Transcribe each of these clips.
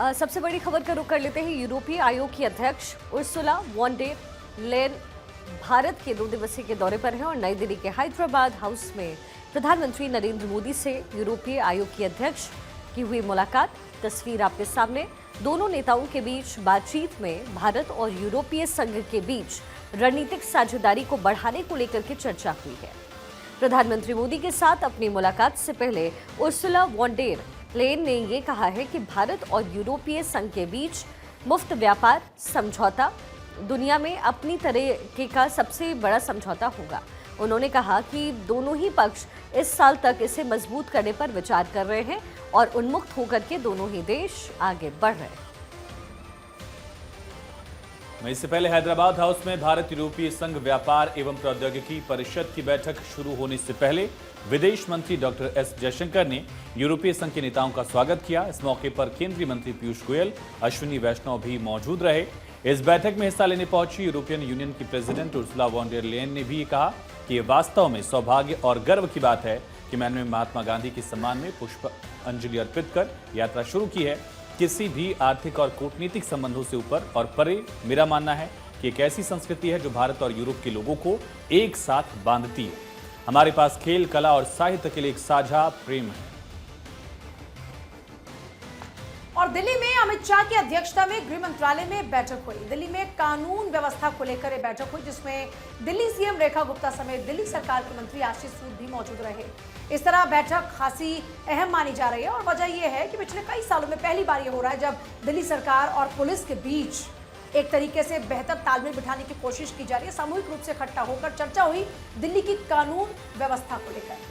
सबसे बड़ी खबर का रुख कर लेते हैं। यूरोपीय आयोग की अध्यक्ष Ursula von der Leyen Bharat के 2 दिवसीय के दौरे पर हैं और नई दिल्ली के हैदराबाद हाउस में प्रधानमंत्री नरेंद्र मोदी से यूरोपीय आयोग की अध्यक्ष की हुई मुलाकात। तस्वीर आपके सामने। दोनों नेताओं के बीच बातचीत में भारत और यूरोपीय संघ के बीच रणनीतिक साझेदारी को बढ़ाने को लेकर के चर्चा हुई है। प्रधानमंत्री मोदी के साथ अपनी मुलाकात से पहले उर्सुला वॉन डेर लेयन ने ये कहा है कि भारत और यूरोपीय संघ के बीच मुफ्त व्यापार समझौता दुनिया में अपनी तरह का सबसे बड़ा समझौता होगा। उन्होंने कहा कि दोनों ही पक्ष इस साल तक इसे मजबूत करने पर विचार कर रहे हैं और उन्मुक्त होकर के दोनों ही देश आगे बढ़ रहे हैं। इससे पहले हैदराबाद हाउस में भारत यूरोपीय संघ व्यापार एवं प्रौद्योगिकी परिषद की बैठक शुरू होने से पहले विदेश मंत्री डॉक्टर एस जयशंकर ने यूरोपीय संघ के नेताओं का स्वागत किया। इस मौके पर केंद्रीय मंत्री पीयूष गोयल, अश्विनी वैष्णव भी मौजूद रहे। इस बैठक में हिस्सा लेने पहुंची यूरोपियन यूनियन की president Ursula von der Leyen ने भी कहा कि ये वास्तव में सौभाग्य और गर्व की बात है कि मैंने महात्मा गांधी के सम्मान में पुष्प अंजलि अर्पित कर यात्रा शुरू की है। किसी भी आर्थिक और कूटनीतिक संबंधों से ऊपर और परे मेरा मानना है कि एक ऐसी संस्कृति है जो भारत और यूरोप के लोगों को एक साथ बांधती है। हमारे पास खेल, कला और साहित्य के लिए एक साझा प्रेम है। और दिल्ली में अमित शाह की अध्यक्षता में गृह मंत्रालय में बैठक हुई। दिल्ली में कानून व्यवस्था को लेकर एक बैठक हुई जिसमें दिल्ली सीएम रेखा गुप्ता समेत दिल्ली सरकार के मंत्री आशीष सूद भी मौजूद रहे। इस तरह बैठक खासी अहम मानी जा रही है और वजह यह है कि पिछले कई सालों में पहली बार यह हो रहा है जब दिल्ली सरकार और पुलिस के बीच एक तरीके से बेहतर तालमेल बिठाने की कोशिश की जा रही है। सामूहिक रूप से इकट्ठा होकर चर्चा हुई दिल्ली की कानून व्यवस्था को लेकर।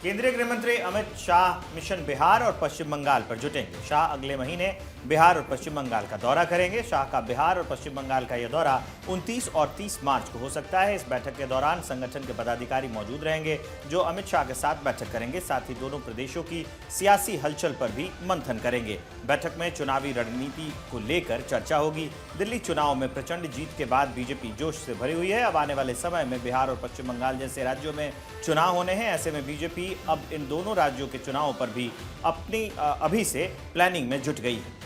केंद्रीय गृह मंत्री अमित शाह मिशन बिहार और पश्चिम बंगाल पर जुटेंगे। शाह अगले महीने बिहार और पश्चिम बंगाल का दौरा करेंगे। शाह का बिहार और पश्चिम बंगाल का यह दौरा 29 और 30 मार्च को हो सकता है। इस बैठक के दौरान संगठन के पदाधिकारी मौजूद रहेंगे जो अमित शाह के साथ बैठक करेंगे। साथ ही दोनों प्रदेशों की सियासी हलचल पर भी मंथन करेंगे। बैठक में चुनावी रणनीति को लेकर चर्चा होगी। दिल्ली चुनाव में प्रचंड जीत के बाद बीजेपी जोश से भरी हुई है। अब आने वाले समय में बिहार और पश्चिम बंगाल जैसे राज्यों में चुनाव होने हैं। ऐसे में बीजेपी अब इन दोनों राज्यों के चुनावों पर भी अपनी अभी से प्लानिंग में जुट गई है।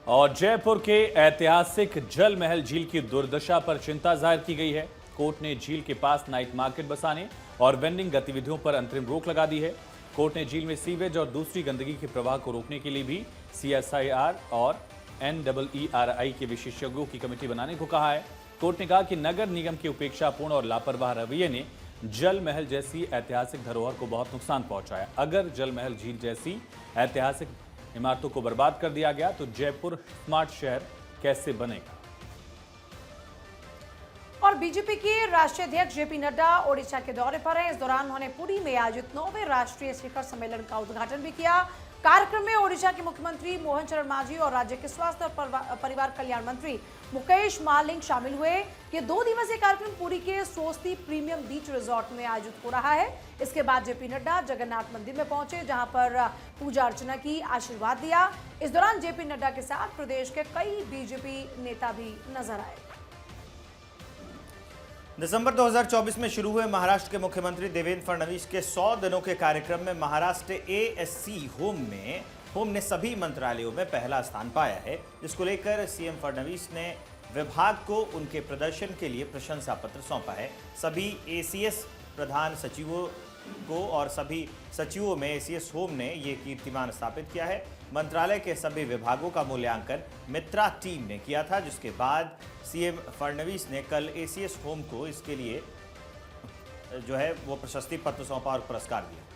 और जयपुर के ऐतिहासिक जल महल झील की दुर्दशा पर चिंता जाहिर की गई है। कोर्ट ने झील के पास नाइट मार्केट बसाने और वेंडिंग गतिविधियों पर अंतरिम रोक लगा दी है। कोर्ट ने झील में सीवेज और दूसरी गंदगी के प्रवाह को रोकने के लिए भी CSIR और NEERI के विशेषज्ञों की कमेटी बनाने को कहा है। कोर्ट ने कहा कि नगर निगम के उपेक्षापूर्ण और लापरवाह रवैये ने जल महल जैसी ऐतिहासिक धरोहर को बहुत नुकसान पहुंचाया। अगर जल महल झील जैसी ऐतिहासिक इमारतों को बर्बाद कर दिया गया तो जयपुर स्मार्ट शहर कैसे बनेगा। और बीजेपी के राष्ट्रीय अध्यक्ष जेपी नड्डा ओडिशा के दौरे पर हैं। इस दौरान उन्होंने पुरी में आयोजित 9वें राष्ट्रीय शिखर सम्मेलन का उद्घाटन भी किया। कार्यक्रम में ओडिशा के मुख्यमंत्री मोहन चरण मांझी और राज्य के स्वास्थ्य और परिवार कल्याण मंत्री मुकेश मालिंग शामिल हुए। ये 2 दिवसीय कार्यक्रम पुरी के स्वस्ति प्रीमियम बीच रिजॉर्ट में आयोजित हो रहा है। इसके बाद जेपी नड्डा जगन्नाथ मंदिर में पहुंचे जहां पर पूजा अर्चना की, आशीर्वाद दिया। इस दौरान जेपी नड्डा के साथ प्रदेश के कई बीजेपी नेता भी नजर आए। दिसंबर 2024 में शुरू हुए महाराष्ट्र के मुख्यमंत्री देवेंद्र फडणवीस के 100 दिनों के कार्यक्रम में महाराष्ट्र ASC होम ने सभी मंत्रालयों में पहला स्थान पाया है, जिसको लेकर सीएम फडणवीस ने विभाग को उनके प्रदर्शन के लिए प्रशंसा पत्र सौंपा है। सभी ACS प्रधान सचिवों को और सभी सचिवों में ACS होम ने ये कीर्तिमान स्थापित किया है। मंत्रालय के सभी विभागों का मूल्यांकन मित्रा टीम ने किया था, जिसके बाद सीएम फडणवीस ने कल ACS होम को इसके लिए जो है वो प्रशस्ति पत्र सौंपा और पुरस्कार दिया।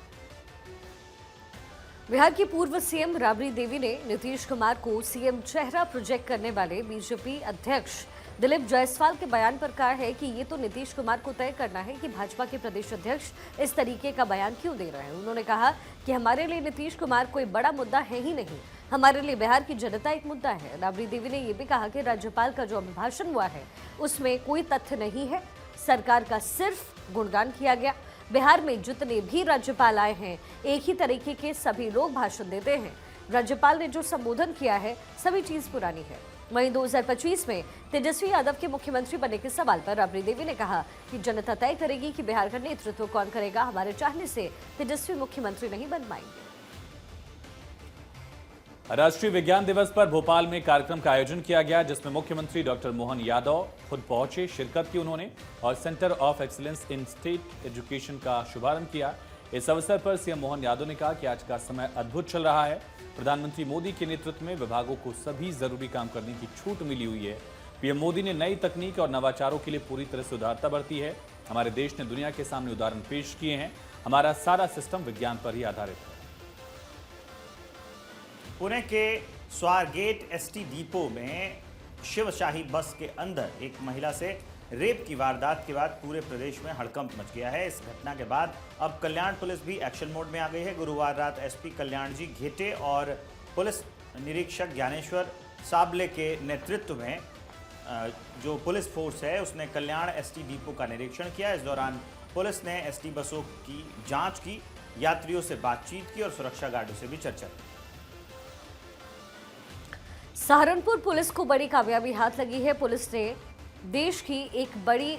बिहार की पूर्व सीएम राबड़ी देवी ने नीतीश कुमार को सीएम चेहरा प्रोजेक्ट करने वाले बीजेपी अध्यक्ष दिलीप जायसवाल के बयान पर कहा है कि ये तो नीतीश कुमार को तय करना है कि भाजपा के प्रदेश अध्यक्ष इस तरीके का बयान क्यों दे रहे हैं। उन्होंने कहा कि हमारे लिए नीतीश कुमार कोई बड़ा मुद्दा है ही नहीं, हमारे लिए बिहार की जनता एक मुद्दा है। राबड़ी देवी ने यह भी कहा कि राज्यपाल का जो अभिभाषण हुआ है उसमें कोई तथ्य नहीं है, सरकार का सिर्फ गुणगान किया गया। बिहार में जितने भी राज्यपाल आए हैं एक ही तरीके के सभी लोग भाषण देते हैं। राज्यपाल ने जो संबोधन किया है सभी चीज पुरानी है। वहीं 2025 में तेजस्वी यादव के मुख्यमंत्री बनने के सवाल पर राबड़ी देवी ने कहा कि जनता तय करेगी कि बिहार का नेतृत्व कौन करेगा। हमारे चाहने से तेजस्वी मुख्यमंत्री नहीं बन पाएंगे। राष्ट्रीय विज्ञान दिवस पर भोपाल में कार्यक्रम का आयोजन किया गया, जिसमें मुख्यमंत्री डॉक्टर मोहन यादव खुद पहुंचे, शिरकत की उन्होंने और centre of excellence in state education का शुभारंभ किया। इस अवसर पर सीएम मोहन यादव ने कहा कि आज का समय अद्भुत चल रहा है। प्रधानमंत्री मोदी के नेतृत्व में विभागों को सभी जरूरी काम करने की छूट मिली हुई है। पीएम मोदी ने नई तकनीक और नवाचारों के लिए पूरी तरह से उदारता बरती है। हमारे देश ने दुनिया के सामने उदाहरण पेश किए हैं। हमारा सारा सिस्टम विज्ञान पर ही आधारित है। पुणे के स्वारगेट एसटी डिपो में शिवशाही बस के अंदर एक महिला से रेप की वारदात के बाद पूरे प्रदेश में हड़कंप मच गया है। इस घटना के बाद अब कल्याण पुलिस भी एक्शन मोड में आ गई है। गुरुवार रात एसपी कल्याण जी घेटे और पुलिस निरीक्षक ज्ञानेश्वर साबले के नेतृत्व में जो पुलिस फोर्स है उसने कल्याण एसटी डिपो का निरीक्षण किया। इस दौरान पुलिस ने एसटी बसों की जांच की, यात्रियों से बातचीत की और सुरक्षा गार्डों से भी चर्चा की। सहारनपुर पुलिस को बड़ी कामयाबी हाथ लगी है। पुलिस ने देश की एक बड़ी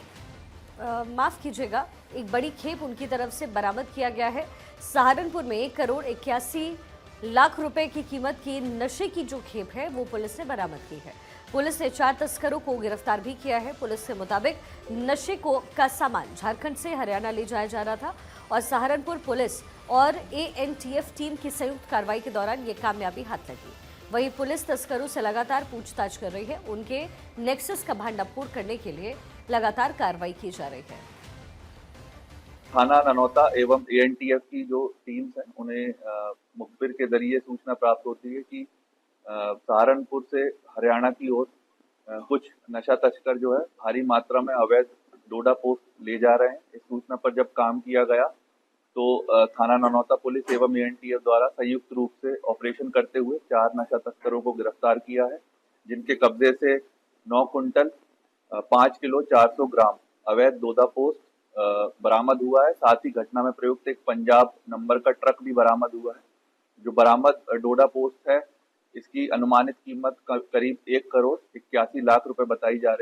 एक बड़ी खेप उनकी तरफ से बरामद किया गया है। सहारनपुर में 1,81,00,000 रुपए की कीमत की नशे की जो खेप है वो पुलिस ने बरामद की है। पुलिस ने 4 तस्करों को गिरफ्तार भी किया है। पुलिस के मुताबिक नशे का सामान झारखंड से हरियाणा ले जाया जा रहा था और सहारनपुर पुलिस और एएनटीएफ टीम की संयुक्त कार्रवाई के दौरान ये कामयाबी हाथ लगी। वहीं पुलिस तस्करों से लगातार पूछताछ कर रही है। उनके नेक्सस का भंडाफोड़ करने के लिए लगातार कार्रवाई की जा रही है। थाना ननौता एवं एएनटीएफ की जो टीम्स हैं उन्हें मुखबिर के जरिए सूचना प्राप्त होती है कि सहारनपुर से हरियाणा की ओर कुछ नशा तस्कर जो है भारी मात्रा में अवैध डोडा पोस्ट ले जा रहे हैं। इस सूचना पर जब काम किया गया तो थाना ननौता पुलिस एवं एएनटीएफ द्वारा संयुक्त रूप से ऑपरेशन करते हुए 4 नशा तस्करों को गिरफ्तार किया है, जिनके कब्जे से 9 कुंटल 5 किलो 400 ग्राम अवैध डोडा पोस्ट बरामद हुआ है। साथ ही घटना में प्रयुक्त एक पंजाब नंबर का ट्रक भी बरामद हुआ है। जो बरामद डोडा पोस्ट है इसकी अनुमानित कीमत करीब 1,81,00,000 रुपए बताई जा रही है।